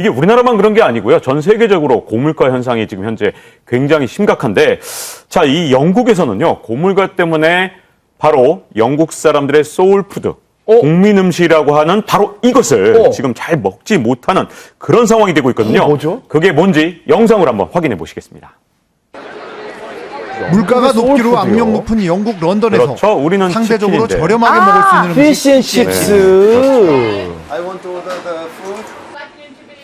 이게 우리나라만 그런 게 아니고요. 전 세계적으로 고물가 현상이 지금 현재 굉장히 심각한데, 자, 이 영국에서는요, 고물가 때문에 바로 영국 사람들의 소울푸드, 국민 음식이라고 하는 바로 이것을 지금 잘 먹지 못하는 그런 상황이 되고 있거든요. 뭐죠? 그게 뭔지 영상으로 한번 확인해 보시겠습니다. 물가가 높기로 악명 높은 영국 런던에서 그렇죠. 우리는 상대적으로 치킨인데. 저렴하게 먹을 수 있는 음식 피쉬앤칩스. I want to order the food.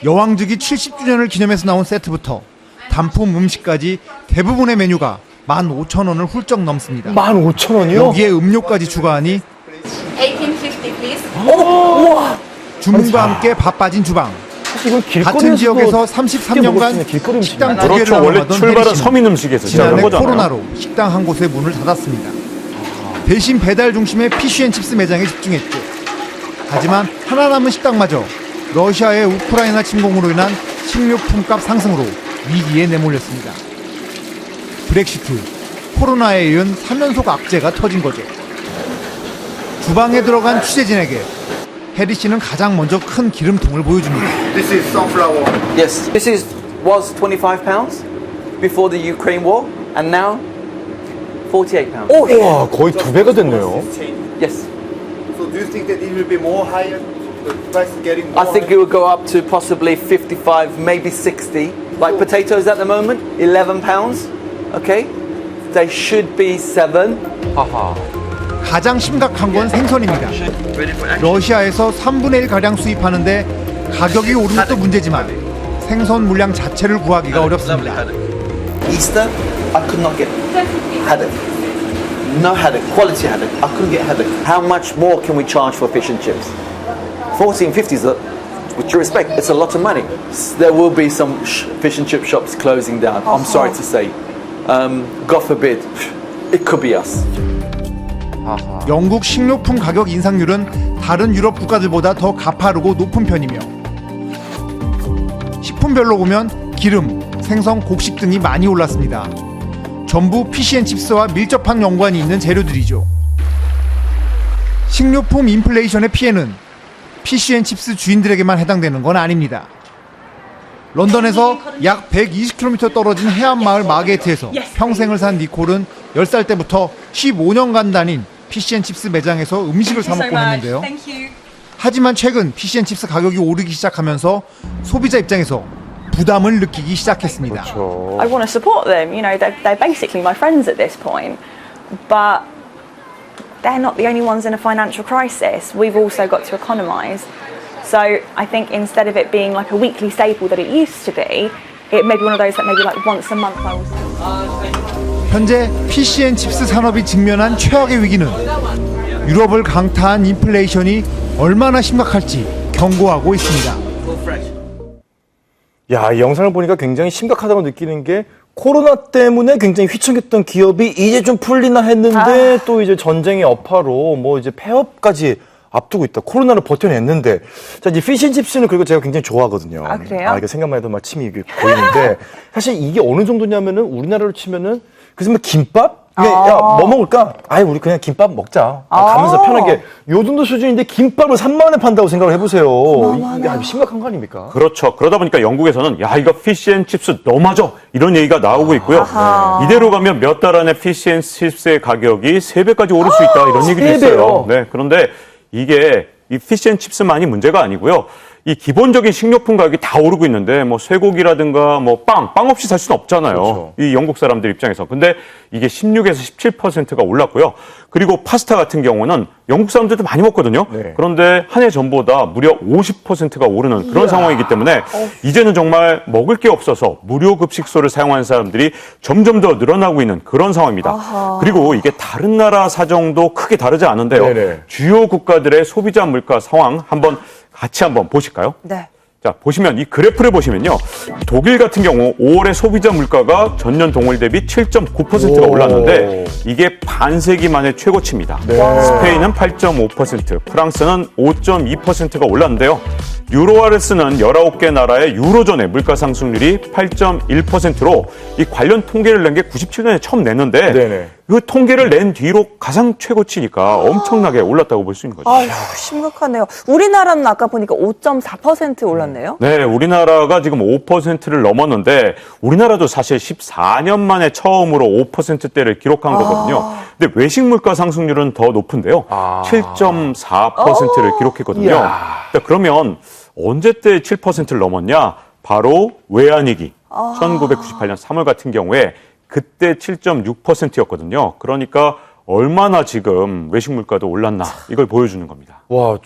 여왕즉위 70주년을 기념해서 나온 세트부터 단품 음식까지 대부분의 메뉴가 15,000원을 훌쩍 넘습니다. 15,000원이요? 여기에 음료까지 추가하니 1850 please. 주문과 함께 바빠진 주방. 이건 길거리에서도 같은 지역에서 쉽게 먹을 수 있는 33년간 길거리 음식. 식당 두 개를 그렇죠. 원래 운영하던 출발은 혜리 씨는 서민 음식에서 시작한 지난해 거잖아요. 코로나로 식당 한 곳의 문을 닫았습니다. 대신 배달 중심의 피쉬앤칩스 매장에 집중했죠. 하지만 하나 남은 식당마저 러시아의 우크라이나 침공으로 인한 식료품값 상승으로 위기에 내몰렸습니다. 브렉시트, 코로나에 이은 3연속 악재가 터진 거죠. 주방에 들어간 취재진에게 해리 씨는 가장 먼저 큰 기름통을 보여줍니다. This is sunflower. Yes, this was £25 before the Ukraine war, and now £48. 와, 거의 2배가 됐네요. Yes, So do you think that it will be more higher? The price is getting more I think it will go up to possibly 55, maybe 60. Like potatoes at the moment, £11. Okay, they should be 7. 가장 심각한 건 생선입니다. 러시아에서 3분의 1가량 수입하는데 가격이 오른 것도 문제지만 생선 물량 자체를 구하기가 어렵습니다. Easter, I could not get haddock. No haddock, quality haddock. I couldn't get haddock. How much more can we charge for fish and chips? 14.50 is with due respect, it's a lot of money. There will be some fish and chip shops closing down. I'm sorry to say. God forbid, it could be us. 영국 식료품 가격 인상률은 다른 유럽 국가들보다 더 가파르고 높은 편이며 식품별로 보면 기름, 생선, 곡식 등이 많이 올랐습니다. 전부 피쉬앤칩스와 밀접한 연관이 있는 재료들이죠. 식료품 인플레이션의 피해는 피쉬앤칩스 주인들에게만 해당되는 건 아닙니다. 런던에서 약 120km 떨어진 해안마을 마게이트에서 평생을 산 니콜은 10살 때부터 15년간 다닌 피쉬앤칩스 매장에서 음식을 사 먹곤 했는데요. 하지만 최근 피쉬앤칩스 가격이 오르기 시작하면서 소비자 입장에서 부담을 느끼기 시작했습니다. I want to support them. You know, they're basically my friends at this point. But they're not the only ones in a financial crisis. We've also got to economise. So I think instead of it being like a weekly staple that it used to be, it may be one of those that maybe like once a month I will. 현재 피쉬앤칩스 산업이 직면한 최악의 위기는 유럽을 강타한 인플레이션이 얼마나 심각할지 경고하고 있습니다. 야, 이 영상을 보니까 굉장히 심각하다고 느끼는 게 코로나 때문에 굉장히 휘청했던 기업이 이제 좀 풀리나 했는데 또 이제 전쟁의 여파로 뭐 이제 폐업까지 앞두고 있다. 코로나를 버텨냈는데. 자, 이제 피쉬앤칩스는 그리고 제가 굉장히 좋아하거든요. 아, 그래요? 이게 생각만 해도 막 침이 고이는데 사실 이게 어느 정도냐면은 우리나라로 치면은 그래서 뭐 김밥? 이게 야, 뭐 먹을까? 아이, 우리 그냥 김밥 먹자. 가면서 편하게. 요 정도 수준인데 김밥을 3만 원에 판다고 생각을 해보세요. 이게 아주 심각한 거 아닙니까? 그렇죠. 그러다 보니까 영국에서는 야, 이거 피쉬앤칩스 너무하죠? 이런 얘기가 나오고 있고요. 이대로 가면 몇 달 안에 피쉬앤칩스의 가격이 3배까지 오를 수 있다. 이런 얘기도 3배요? 있어요. 네, 그런데 이게 이 피쉬앤칩스만이 문제가 아니고요. 이 기본적인 식료품 가격이 다 오르고 있는데 뭐 쇠고기라든가 뭐 빵 없이 살 수는 없잖아요. 그렇죠. 이 영국 사람들 입장에서. 근데 이게 16에서 17%가 올랐고요. 그리고 파스타 같은 경우는 영국 사람들도 많이 먹거든요. 네. 그런데 한 해 전보다 무려 50%가 오르는 그런 상황이기 때문에 이제는 정말 먹을 게 없어서 무료 급식소를 사용하는 사람들이 점점 더 늘어나고 있는 그런 상황입니다. 그리고 이게 다른 나라 사정도 크게 다르지 않은데요. 네네. 주요 국가들의 소비자 물가 상황 같이 한번 보실까요? 네. 자, 보시면 이 그래프를 보시면요. 독일 같은 경우 5월의 소비자 물가가 전년 동월 대비 7.9%가 올랐는데 이게 반세기 만의 최고치입니다. 스페인은 8.5%, 프랑스는 5.2%가 올랐는데요. 유로화를 쓰는 19개 나라의 유로존의 물가 상승률이 8.1%로 이 관련 통계를 낸 게 97년에 처음 냈는데 네네. 그 통계를 낸 뒤로 가장 최고치니까 엄청나게 올랐다고 볼 수 있는 거죠. 아휴, 심각하네요. 우리나라는 아까 보니까 5.4% 올랐네요. 네, 우리나라가 지금 5%를 넘었는데 우리나라도 사실 14년 만에 처음으로 5%대를 기록한 거거든요. 근데 외식 물가 상승률은 더 높은데요. 7.4%를 기록했거든요. 그러니까 그러면 언제 때 7%를 넘었냐? 바로 외환위기 1998년 3월 같은 경우에 그때 7.6%였거든요. 그러니까 얼마나 지금 외식 물가도 올랐나 이걸 보여주는 겁니다. 와,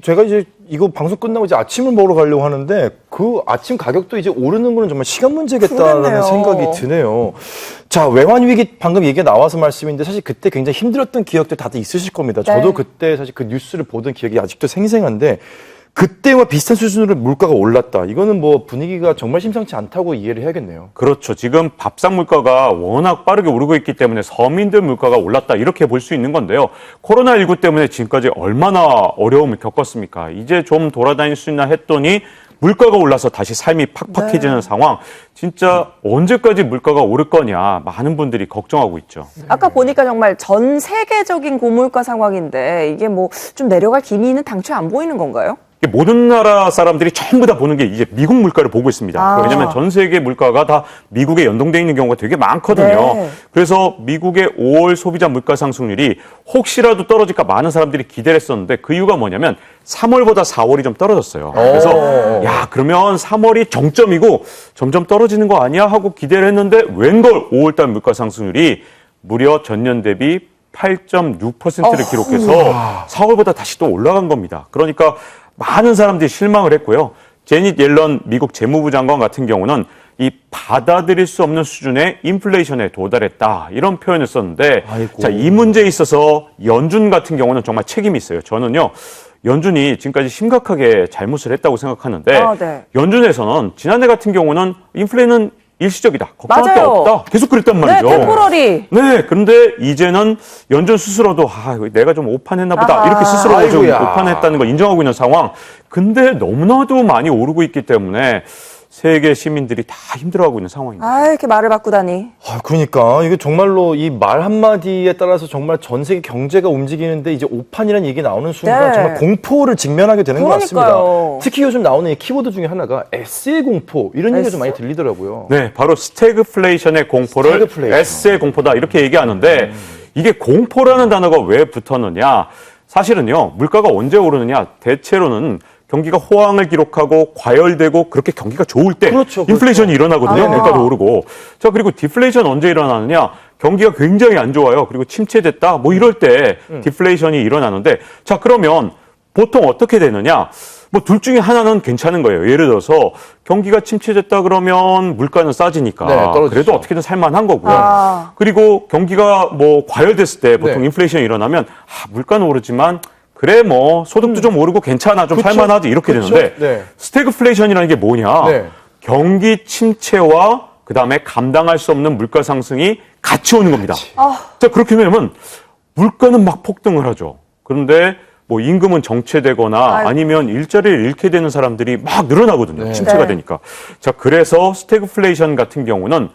제가 이제 이거 방송 끝나고 이제 아침을 먹으러 가려고 하는데 그 아침 가격도 이제 오르는 거는 정말 시간 문제겠다라는 그러네요. 생각이 드네요. 자, 외환 위기 방금 얘기가 나와서 말씀인데 사실 그때 굉장히 힘들었던 기억들 다들 있으실 겁니다. 네. 저도 그때 사실 그 뉴스를 보던 기억이 아직도 생생한데 그때와 비슷한 수준으로 물가가 올랐다. 이거는 뭐 분위기가 정말 심상치 않다고 이해를 해야겠네요. 그렇죠. 지금 밥상 물가가 워낙 빠르게 오르고 있기 때문에 서민들 물가가 올랐다 이렇게 볼 수 있는 건데요. 코로나19 때문에 지금까지 얼마나 어려움을 겪었습니까? 이제 좀 돌아다닐 수 있나 했더니 물가가 올라서 다시 삶이 팍팍해지는 상황. 진짜 언제까지 물가가 오를 거냐 많은 분들이 걱정하고 있죠. 아까 보니까 정말 전 세계적인 고물가 상황인데 이게 뭐 좀 내려갈 기미는 당초에 안 보이는 건가요? 모든 나라 사람들이 전부 다 보는 게 이제 미국 물가를 보고 있습니다. 왜냐하면 전 세계 물가가 다 미국에 연동되어 있는 경우가 되게 많거든요. 네. 그래서 미국의 5월 소비자 물가 상승률이 혹시라도 떨어질까 많은 사람들이 기대를 했었는데 그 이유가 뭐냐면 3월보다 4월이 좀 떨어졌어요. 그래서 야 그러면 3월이 정점이고 점점 떨어지는 거 아니야 하고 기대를 했는데 웬걸 5월달 물가 상승률이 무려 전년 대비 8.6%를 기록해서 4월보다 다시 또 올라간 겁니다. 그러니까 많은 사람들이 실망을 했고요. 제닛 옐런 미국 재무부 장관 같은 경우는 이 받아들일 수 없는 수준의 인플레이션에 도달했다. 이런 표현을 썼는데 자, 이 문제에 있어서 연준 같은 경우는 정말 책임이 있어요. 저는요. 연준이 지금까지 심각하게 잘못을 했다고 생각하는데 네. 연준에서는 지난해 같은 경우는 인플레는 일시적이다. 걱정할 게 맞아요. 없다. 계속 그랬단 말이죠. 네, 템포러리. 네, 그런데 이제는 연준 스스로도 내가 좀 오판했나 보다. 이렇게 스스로 좀 아이고야. 오판했다는 걸 인정하고 있는 상황. 근데 너무나도 많이 오르고 있기 때문에 세계 시민들이 다 힘들어하고 있는 상황입니다. 아, 이렇게 말을 바꾸다니. 그러니까 이게 정말로 이 말 한마디에 따라서 정말 전 세계 경제가 움직이는데 이제 오판이라는 얘기 나오는 순간 네. 정말 공포를 직면하게 되는 것 그러니까요. 같습니다. 특히 요즘 나오는 이 키워드 중에 하나가 S의 공포 이런 얘기가 좀 많이 들리더라고요. 네, 바로 스태그플레이션의 공포를 스태그플레이션. S의 공포다 이렇게 얘기하는데 이게 공포라는 단어가 왜 붙었느냐? 사실은요, 물가가 언제 오르느냐? 대체로는 경기가 호황을 기록하고 과열되고 그렇게 경기가 좋을 때 그렇죠. 인플레이션이 일어나거든요. 아. 물가도 오르고. 자, 그리고 디플레이션 언제 일어나느냐? 경기가 굉장히 안 좋아요. 그리고 침체됐다. 뭐 이럴 때 디플레이션이 일어나는데 자, 그러면 보통 어떻게 되느냐? 뭐 둘 중에 하나는 괜찮은 거예요. 예를 들어서 경기가 침체됐다 그러면 물가는 싸지니까 네, 떨어지죠. 그래도 어떻게든 살만한 거고요. 그리고 경기가 뭐 과열됐을 때 보통 네. 인플레이션이 일어나면 물가는 오르지만 그래 뭐 소득도 좀 오르고 괜찮아 좀 그쵸? 살만하지 이렇게 그쵸? 되는데 네. 스태그플레이션이라는 게 뭐냐? 네. 경기 침체와 그다음에 감당할 수 없는 물가 상승이 같이 오는 겁니다. 자, 그렇게 되면 물가는 막 폭등을 하죠. 그런데 뭐 임금은 정체되거나 아니면 일자리를 잃게 되는 사람들이 막 늘어나거든요. 침체가 네. 되니까. 자, 그래서 스태그플레이션 같은 경우는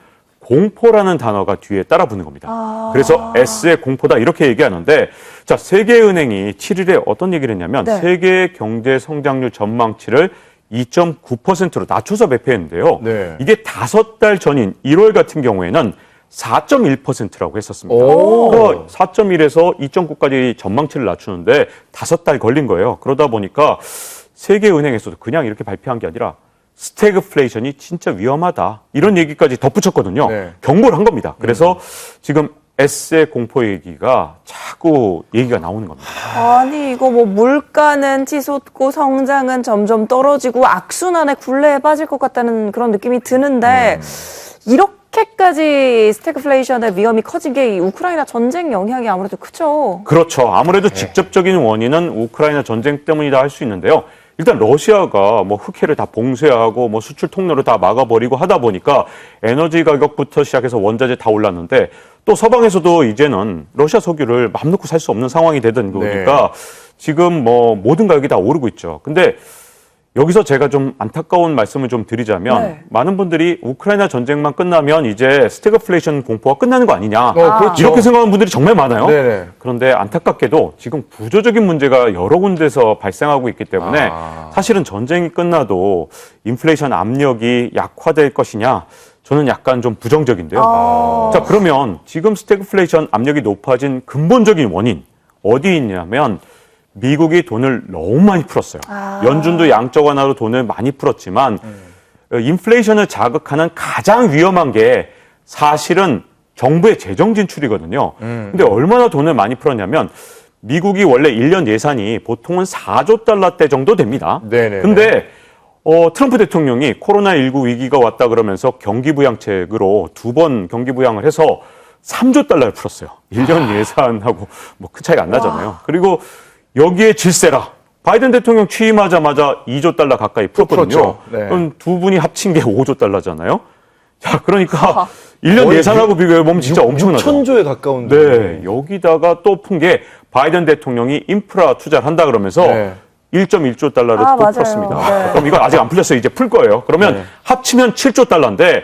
공포라는 단어가 뒤에 따라 붙는 겁니다. 그래서 S의 공포다 이렇게 얘기하는데 자, 세계은행이 7일에 어떤 얘기를 했냐면 네. 세계 경제 성장률 전망치를 2.9%로 낮춰서 발표했는데요. 네. 이게 5달 전인 1월 같은 경우에는 4.1%라고 했었습니다. 오. 그러니까 4.1에서 2.9까지 전망치를 낮추는데 5달 걸린 거예요. 그러다 보니까 세계은행에서도 그냥 이렇게 발표한 게 아니라 스태그플레이션이 진짜 위험하다. 이런 얘기까지 덧붙였거든요. 네. 경고를 한 겁니다. 그래서 지금 S의 공포 얘기가 자꾸 얘기가 나오는 겁니다. 아니, 이거 뭐 물가는 치솟고 성장은 점점 떨어지고 악순환의 굴레에 빠질 것 같다는 그런 느낌이 드는데 이렇게까지 스태그플레이션의 위험이 커진 게 이 우크라이나 전쟁 영향이 아무래도 크죠. 그렇죠. 아무래도 직접적인 원인은 우크라이나 전쟁 때문이다 할 수 있는데요. 일단 러시아가 뭐 흑해를 다 봉쇄하고 뭐 수출 통로를 다 막아버리고 하다 보니까 에너지 가격부터 시작해서 원자재 다 올랐는데 또 서방에서도 이제는 러시아 석유를 맘 놓고 살 수 없는 상황이 되던 거니까 지금 뭐 모든 가격이 다 오르고 있죠. 근데 여기서 제가 좀 안타까운 말씀을 좀 드리자면 네. 많은 분들이 우크라이나 전쟁만 끝나면 이제 스태그플레이션 공포가 끝나는 거 아니냐 그렇죠. 이렇게 생각하는 분들이 정말 많아요. 네네. 그런데 안타깝게도 지금 구조적인 문제가 여러 군데서 발생하고 있기 때문에 사실은 전쟁이 끝나도 인플레이션 압력이 약화될 것이냐 저는 약간 좀 부정적인데요. 자, 그러면 지금 스태그플레이션 압력이 높아진 근본적인 원인 어디 있냐면 미국이 돈을 너무 많이 풀었어요. 연준도 양적 완화로 돈을 많이 풀었지만 인플레이션을 자극하는 가장 위험한 게 사실은 정부의 재정 진출이거든요. 근데 얼마나 돈을 많이 풀었냐면 미국이 원래 1년 예산이 보통은 4조 달러대 정도 됩니다. 네네. 근데 트럼프 대통령이 코로나19 위기가 왔다 그러면서 경기부양책으로 2번 경기부양을 해서 3조 달러를 풀었어요. 1년 예산하고 뭐 큰 차이가 안 나잖아요. 그리고 여기에 질세라. 바이든 대통령 취임하자마자 2조 달러 가까이 풀었거든요. 풀었죠. 네. 그럼 두 분이 합친 게 5조 달러잖아요. 자, 그러니까 1년 예산하고 비교해보면 진짜 엄청나죠. 6천조에 가까운. 네, 여기다가 또 푼 게 바이든 대통령이 인프라 투자를 한다 그러면서 네. 1.1조 달러를 또 맞아요. 풀었습니다. 네. 그럼 이거 아직 안 풀렸어요. 이제 풀 거예요. 그러면 합치면 7조 달러인데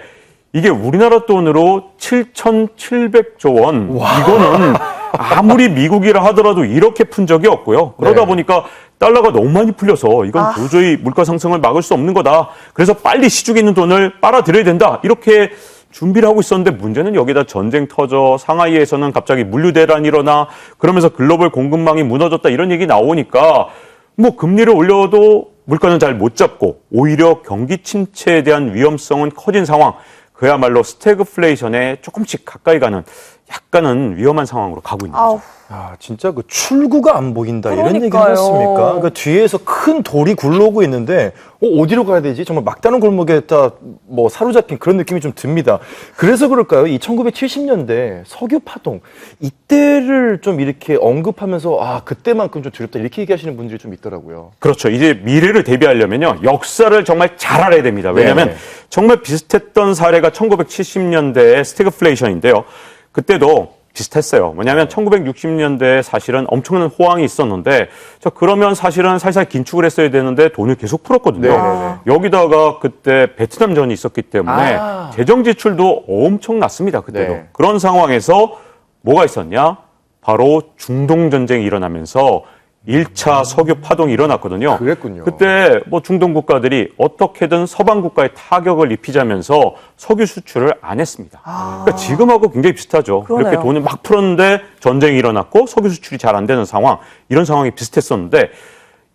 이게 우리나라 돈으로 7,700조 원. 이거는 아무리 미국이라 하더라도 이렇게 푼 적이 없고요. 그러다 네. 보니까 달러가 너무 많이 풀려서 이건 도저히 물가 상승을 막을 수 없는 거다. 그래서 빨리 시중에 있는 돈을 빨아들여야 된다. 이렇게 준비를 하고 있었는데 문제는 여기다 전쟁 터져 상하이에서는 갑자기 물류 대란이 일어나 그러면서 글로벌 공급망이 무너졌다 이런 얘기 나오니까 뭐 금리를 올려도 물가는 잘 못 잡고 오히려 경기 침체에 대한 위험성은 커진 상황. 그야말로 스태그플레이션에 조금씩 가까이 가는 약간은 위험한 상황으로 가고 있는 거죠. 아, 진짜 그 출구가 안 보인다 이런 얘기 그러니까요. 하셨습니까? 그러니까 뒤에서 큰 돌이 굴러오고 있는데 어디로 가야 되지? 정말 막다른 골목에 다 뭐 사로잡힌 그런 느낌이 좀 듭니다. 그래서 그럴까요? 이 1970년대 석유 파동 이때를 좀 이렇게 언급하면서 아 그때만큼 좀 두렵다 이렇게 얘기하시는 분들이 좀 있더라고요. 그렇죠. 이제 미래를 대비하려면요. 역사를 정말 잘 알아야 됩니다. 왜냐하면 네네. 정말 비슷했던 사례가 1970년대의 스태그플레이션인데요. 그때도 비슷했어요. 뭐냐면 1960년대에 사실은 엄청난 호황이 있었는데 자 그러면 사실은 살살 긴축을 했어야 되는데 돈을 계속 풀었거든요. 네네네. 여기다가 그때 베트남전이 있었기 때문에 재정 지출도 엄청났습니다. 그때도. 네. 그런 상황에서 뭐가 있었냐? 바로 중동 전쟁이 일어나면서 1차 석유 파동이 일어났거든요. 그랬군요. 그때 뭐 중동 국가들이 어떻게든 서방 국가에 타격을 입히자면서 석유 수출을 안 했습니다. 그러니까 지금하고 굉장히 비슷하죠. 그러네요. 이렇게 돈을 막 풀었는데 전쟁이 일어났고 석유 수출이 잘 안 되는 상황, 이런 상황이 비슷했었는데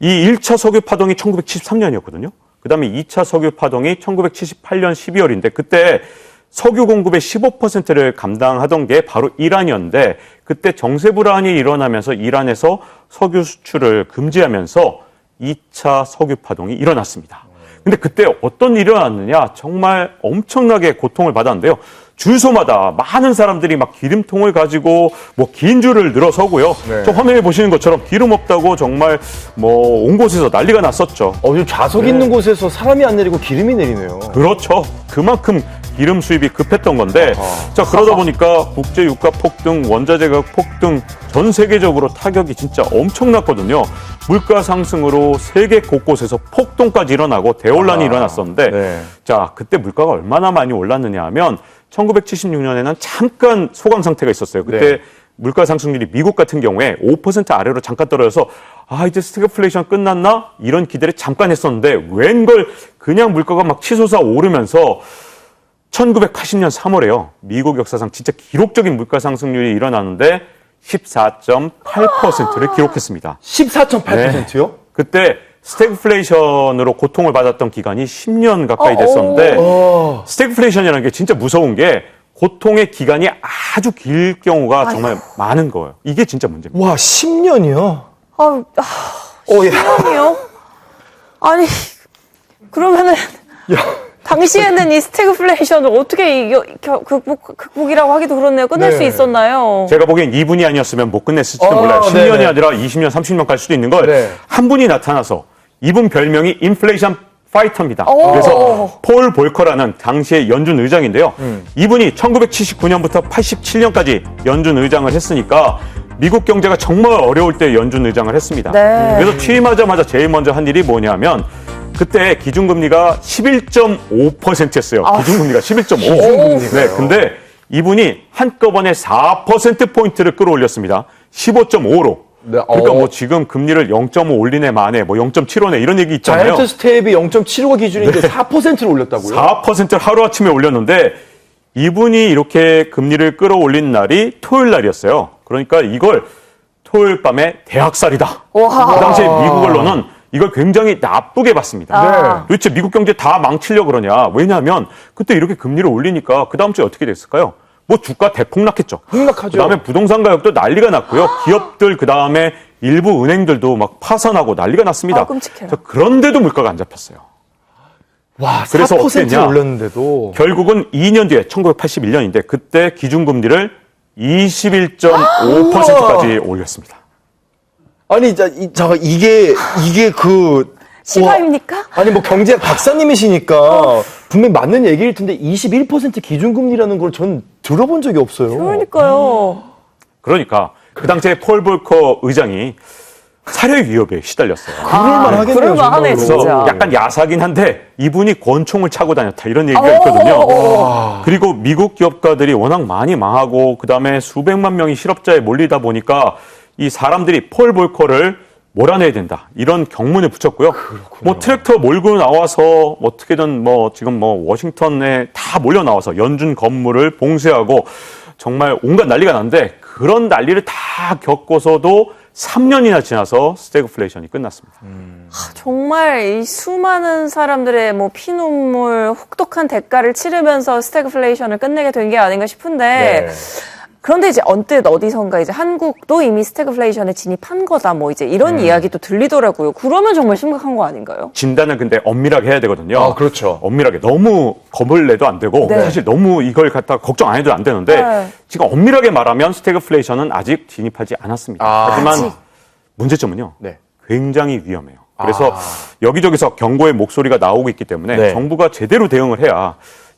이 1차 석유 파동이 1973년이었거든요. 그다음에 2차 석유 파동이 1978년 12월인데 그때 석유 공급의 15%를 감당하던 게 바로 이란이었는데 그때 정세 불안이 일어나면서 이란에서 석유 수출을 금지하면서 2차 석유 파동이 일어났습니다. 근데 그때 어떤 일이 일어났느냐 정말 엄청나게 고통을 받았는데요. 주소마다 많은 사람들이 막 기름통을 가지고 뭐 긴 줄을 늘어서고요. 네. 저 화면에 보시는 것처럼 기름 없다고 정말 뭐 온 곳에서 난리가 났었죠. 좀 좌석 있는 곳에서 사람이 안 내리고 기름이 내리네요. 그렇죠. 그만큼 기름 수입이 급했던 건데 자 그러다 보니까 국제 유가 폭등, 원자재 가격 폭등 전 세계적으로 타격이 진짜 엄청났거든요. 물가 상승으로 세계 곳곳에서 폭동까지 일어나고 대혼란이 일어났었는데 네. 자 그때 물가가 얼마나 많이 올랐느냐 하면 1976년에는 잠깐 소강 상태가 있었어요. 그때 네. 물가 상승률이 미국 같은 경우에 5% 아래로 잠깐 떨어져서 아 이제 스태그플레이션 끝났나? 이런 기대를 잠깐 했었는데 웬걸 그냥 물가가 막 치솟아 오르면서 1980년 3월에요. 미국 역사상 진짜 기록적인 물가 상승률이 일어나는데 14.8%를 기록했습니다. 14.8%요? 그때 스태그플레이션으로 고통을 받았던 기간이 10년 가까이 됐었는데 스태그플레이션이라는 게 진짜 무서운 게 고통의 기간이 아주 길 경우가 정말 많은 거예요. 이게 진짜 문제입니다. 와 10년이요? 예. 10년이요? 아니 그러면은 당시에는 이 스태그플레이션을 어떻게 극복이라고 하기도 그렇네요. 끝낼 네. 수 있었나요? 제가 보기엔 이분이 아니었으면 못 끝냈을지도 몰라요. 10년이 네네. 아니라 20년, 30년 갈 수도 있는 걸 한 네. 분이 나타나서 이분 별명이 인플레이션 파이터입니다. 오. 그래서 폴 볼커라는 당시의 연준 의장인데요. 이분이 1979년부터 87년까지 연준 의장을 했으니까 미국 경제가 정말 어려울 때 연준 의장을 했습니다. 네. 그래서 취임하자마자 제일 먼저 한 일이 뭐냐면 그때 기준금리가 11.5%였어요. 기준금리가 11.5. 네, 근데 이분이 한꺼번에 4%포인트를 끌어올렸습니다. 15.5로. 네, 그러니까 뭐 지금 금리를 0.5 올리네 마네, 뭐 0.75네 이런 얘기 있잖아요. 자이언트 스텝이 0.75가 기준인데 4%를 올렸다고요? 4%를 하루아침에 올렸는데 이분이 이렇게 금리를 끌어올린 날이 토요일 날이었어요. 그러니까 이걸 토요일 밤에 대학살이다. 그 당시에 미국 언론은 이걸 굉장히 나쁘게 봤습니다. 도대체 미국 경제 다 망치려고 그러냐. 왜냐하면 그때 이렇게 금리를 올리니까 그 다음 주에 어떻게 됐을까요? 뭐 주가 대폭락했죠. 폭락하죠. 그다음에 부동산 가격도 난리가 났고요. 기업들 그다음에 일부 은행들도 막 파산하고 난리가 났습니다. 끔찍해라. 그런데도 물가가 안 잡혔어요. 와, 그래서 4% 어떻게 했냐? 올렸는데도. 결국은 2년 뒤에 1981년인데 그때 기준금리를 21.5%까지 올렸습니다. 아니, 이게 그. 실화입니까? 아니, 뭐 경제학 박사님이시니까 분명히 맞는 얘기일 텐데 21% 기준금리라는 걸 전 들어본 적이 없어요. 그러니까요. 그러니까 그 당시에 폴 볼커 의장이 사례 위협에 시달렸어요. 그럴만 하겠네요. 그럴만하네, 정말로. 진짜. 그래서 약간 야사긴 한데 이분이 권총을 차고 다녔다 이런 얘기가 있거든요. 그리고 미국 기업가들이 워낙 많이 망하고 그다음에 수백만 명이 실업자에 몰리다 보니까 이 사람들이 폴 볼커를 몰아내야 된다 이런 경문을 붙였고요. 뭐 트랙터 몰고 나와서 어떻게든 뭐 지금 뭐 워싱턴에 다 몰려 나와서 연준 건물을 봉쇄하고 정말 온갖 난리가 났는데 그런 난리를 다 겪고서도 3년이나 지나서 스태그플레이션이 끝났습니다. 정말 이 수많은 사람들의 뭐 피눈물, 혹독한 대가를 치르면서 스태그플레이션을 끝내게 된 게 아닌가 싶은데 그런데 이제 언뜻 어디선가 이제 한국도 이미 스태그플레이션에 진입한 거다 뭐 이제 이런 이야기도 들리더라고요. 그러면 정말 심각한 거 아닌가요? 진단은 근데 엄밀하게 해야 되거든요. 아, 그렇죠. 엄밀하게 너무 겁을 내도 안 되고 네. 사실 너무 이걸 갖다 걱정 안 해도 안 되는데 네. 지금 엄밀하게 말하면 스태그플레이션은 아직 진입하지 않았습니다. 하지만 아직. 문제점은요. 네. 굉장히 위험해요. 그래서 여기저기서 경고의 목소리가 나오고 있기 때문에 네. 정부가 제대로 대응을 해야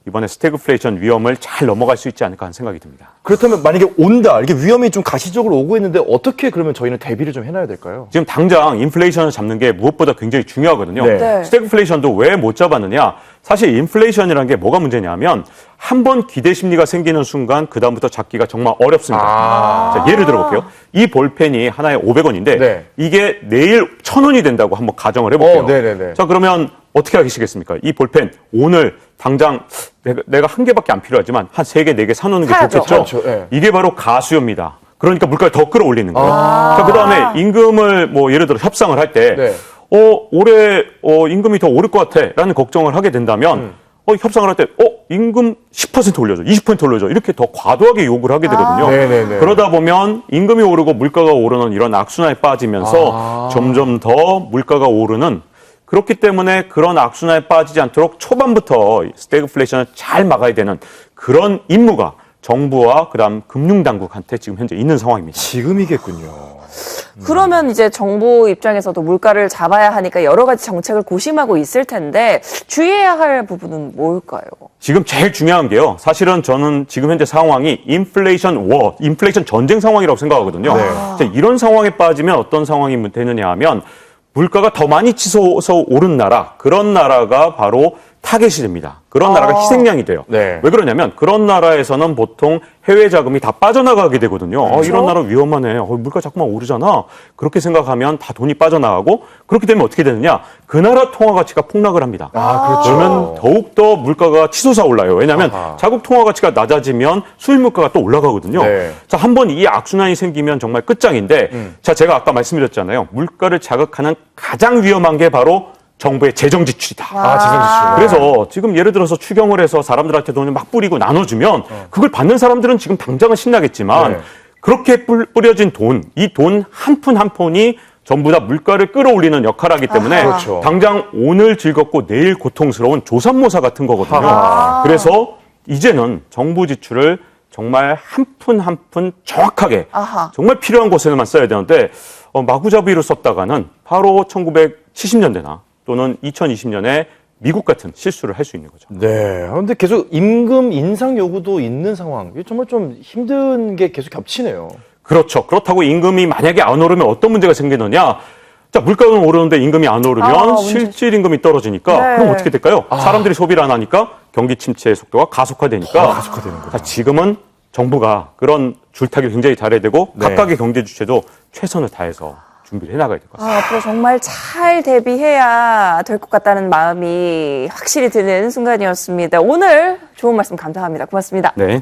이번에 스태그플레이션 위험을 잘 넘어갈 수 있지 않을까 하는 생각이 듭니다. 그렇다면 만약에 온다, 이렇게 위험이 좀 가시적으로 오고 있는데 어떻게 그러면 저희는 대비를 좀 해놔야 될까요? 지금 당장 인플레이션을 잡는 게 무엇보다 굉장히 중요하거든요. 네. 네. 스태그플레이션도 왜 못 잡았느냐? 사실 인플레이션이라는 게 뭐가 문제냐면 한 번 기대 심리가 생기는 순간 그 다음부터 잡기가 정말 어렵습니다. 자, 예를 들어볼게요. 이 볼펜이 하나에 500원인데 네. 이게 내일 1,000원이 된다고 한번 가정을 해볼게요. 네네네. 자, 그러면 어떻게 하시겠습니까? 이 볼펜 오늘 당장 내가 한 개밖에 안 필요하지만 한 3개, 4개 사놓는 게 사야죠. 좋겠죠? 그렇죠. 네. 이게 바로 가수요입니다. 그러니까 물가를 더 끌어올리는 거예요. 자, 그 다음에 임금을 뭐 예를 들어 협상을 할 때, 네. 올해 임금이 더 오를 것 같아 라는 걱정을 하게 된다면, 협상을 할 때, 임금 10% 올려줘, 20% 올려줘. 이렇게 더 과도하게 요구를 하게 되거든요. 네네네. 그러다 보면 임금이 오르고 물가가 오르는 이런 악순환에 빠지면서 점점 더 물가가 오르는 그렇기 때문에 그런 악순환에 빠지지 않도록 초반부터 스태그플레이션을 잘 막아야 되는 그런 임무가 정부와 그다음 금융당국한테 지금 현재 있는 상황입니다. 지금이겠군요. 그러면 이제 정부 입장에서도 물가를 잡아야 하니까 여러 가지 정책을 고심하고 있을 텐데 주의해야 할 부분은 뭘까요? 지금 제일 중요한 게요. 사실은 저는 지금 현재 상황이 인플레이션 전쟁 상황이라고 생각하거든요. 자, 이런 상황에 빠지면 어떤 상황이 되느냐 하면 물가가 더 많이 치솟아서 오른 나라, 그런 나라가 바로 타겟이 됩니다. 그런 나라가 희생양이 돼요. 네. 왜 그러냐면 그런 나라에서는 보통 해외 자금이 다 빠져나가게 되거든요. 이런 나라 위험하네. 물가 자꾸만 오르잖아. 그렇게 생각하면 다 돈이 빠져나가고 그렇게 되면 어떻게 되느냐. 그 나라 통화 가치가 폭락을 합니다. 그렇죠. 그러면 더욱더 물가가 치솟아 올라요. 왜냐하면 자국 통화 가치가 낮아지면 수입 물가가 또 올라가거든요. 네. 자, 한번 이 악순환이 생기면 정말 끝장인데 자, 제가 아까 말씀드렸잖아요. 물가를 자극하는 가장 위험한 게 바로 정부의 재정 지출이다. 재정지출. 그래서 지금 예를 들어서 추경을 해서 사람들한테 돈을 막 뿌리고 나눠주면 그걸 받는 사람들은 지금 당장은 신나겠지만 네. 그렇게 뿌려진 돈, 이 돈 한 푼 한 푼이 전부 다 물가를 끌어올리는 역할을 하기 때문에 그렇죠. 당장 오늘 즐겁고 내일 고통스러운 조삼모사 같은 거거든요. 그래서 이제는 정부 지출을 정말 한 푼 한 푼 정확하게 정말 필요한 곳에만 써야 되는데 마구잡이로 썼다가는 바로 1970년대나 또는 2020년에 미국 같은 실수를 할 수 있는 거죠. 네. 그런데 계속 임금 인상 요구도 있는 상황. 이게 정말 좀 힘든 게 계속 겹치네요. 그렇죠. 그렇다고 임금이 만약에 안 오르면 어떤 문제가 생기느냐. 자, 물가는 오르는데 임금이 안 오르면 문제. 실질 임금이 떨어지니까 네. 그럼 어떻게 될까요? 사람들이 소비를 안 하니까 경기 침체의 속도가 가속화되니까 가속화되는 거죠. 자, 지금은 정부가 그런 줄타기를 굉장히 잘해야 되고 각각의 경제 주체도 최선을 다해서 준비를 해나가야 될 것 같습니다. 앞으로 정말 잘 대비해야 될 것 같다는 마음이 확실히 드는 순간이었습니다. 오늘 좋은 말씀 감사합니다. 고맙습니다. 네.